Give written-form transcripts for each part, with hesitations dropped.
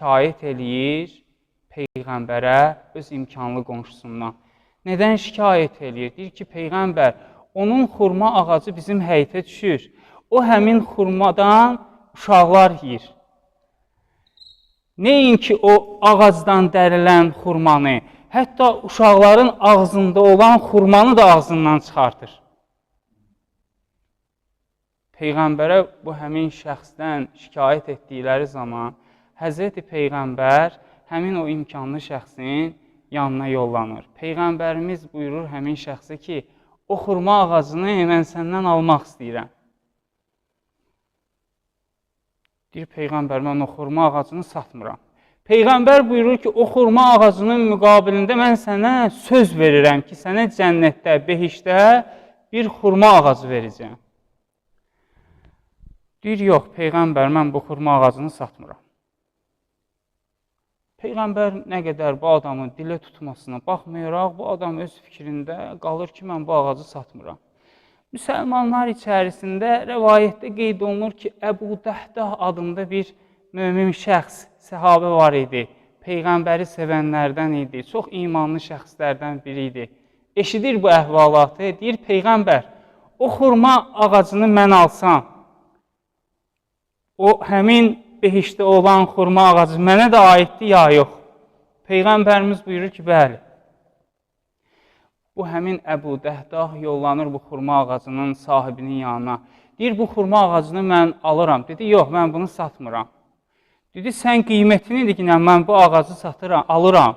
şikayət eləyir Peyğəmbərə öz imkanlı qonşusundan. Nədən şikayət eləyir? Deyir ki, Peyğəmbər, onun xurma ağacı bizim həyətə düşür. O həmin xurmadan uşaqlar yeyir. Nəinki o ağacdan dərilən xurmanı, hətta uşaqların ağzında olan xurmanı da ağzından çıxartır. Peyğəmbərə bu həmin şəxsdən şikayət etdikləri zaman Həzreti Peyğəmbər həmin o imkanlı şəxsin yanına yollanır. Peyğəmbərimiz buyurur həmin şəxsə ki, o xurma ağacını mən səndən almaq istəyirəm. Deyir, Peyğəmbər, mən o xurma ağacını satmıram. Peyğəmbər buyurur ki, o xurma ağacının müqabilində mən sənə söz verirəm ki, sənə cənnətdə, behişdə bir xurma ağacı verəcəm. Deyir, yox, Peyğəmbər, mən bu xurma ağacını satmıram. Peyğəmbər nə qədər bu adamın dilə tutmasına baxmayaraq, bu adam öz fikrində qalır ki, mən bu ağacı satmıram. Müsəlmanlar içərisində rəvayətdə qeyd olunur ki, Əbu Dəhdah adında bir mömin şəxs, səhabə var idi. Peyğəmbəri sevənlərdən idi, çox imanlı şəxslərdən biri idi. Eşidir bu əhvalatı, deyir, Peyğəmbər, o xurma ağacını mən alsam, o həmin behişdə olan xurma ağacı mənə də aiddir, ya yox? Peyğəmbərimiz buyurur ki, bəli. Bu həmin Əbu Dəhdah yollanır bu xurma ağacının sahibinin yanına. Deyir, bu xurma ağacını mən alıram. Dedi, yox, mən bunu satmıram. Dedi, sən qiymətini deyirəm, mən bu ağacı satıram, alıram.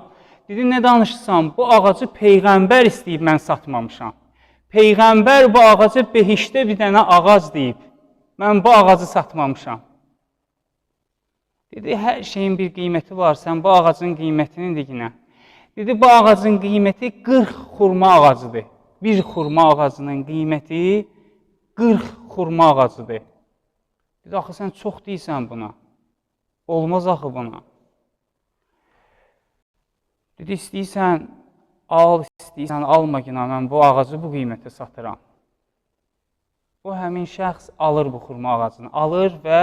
Dedi, nə danışırsan, bu ağacı Peyğəmbər istəyib, mən satmamışam. Peyğəmbər bu ağacı behişdə bir dənə ağac deyib, mən bu ağacı satmamışam. Dedi, hər şeyin bir qiyməti var, sən bu ağacın qiymətini deyinə. Dedi, bu ağacın qiyməti 40 xurma ağacıdır. Bir xurma ağacının qiyməti 40 xurma ağacıdır. Dedi, axı sən çox deyirsən buna. Olmaz axı buna. Dedi, istəyirsən al, istəyirsən alma ki, mən bu ağacı bu qiymətə satıram. Bu həmin şəxs alır bu xurma ağacını. Alır və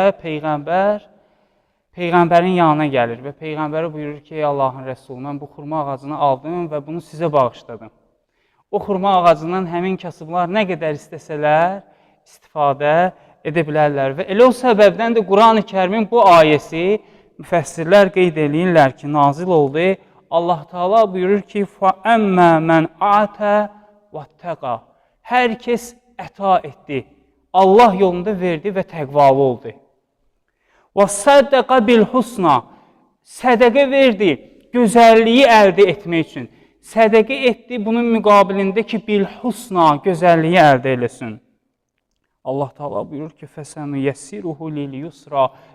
Peyğəmbərin yanına gəlir və Peyğəmbərə buyurur ki, ey Allahın Rəsulü, mən bu xurma ağacını aldım və bunu sizə bağışladım. O xurma ağacından həmin kasıblar nə qədər istəsələr, istifadə edə bilərlər və elə o səbəbdən də Quran-ı Kərimin bu ayəsi müfəssirlər qeyd edirlər ki, nazil oldu. Allah Teala buyurur ki, فَأَمَّا مَنْ عَتَى وَاتَّقَى Hər kəs əta etdi, Allah yolunda verdi və təqvalı oldu. وَصَدَّقَ بِالْحُسْنَى Sədəqə verdi, gözəlliyi əldə etmək üçün. Sədəqə etdi, bunun müqabilində ki, bil-husna, gözəlliyi əldə eləsin. Allah Teala buyurur ki, فَسَنُيَسِّرُهُ لِلْيُسْرَى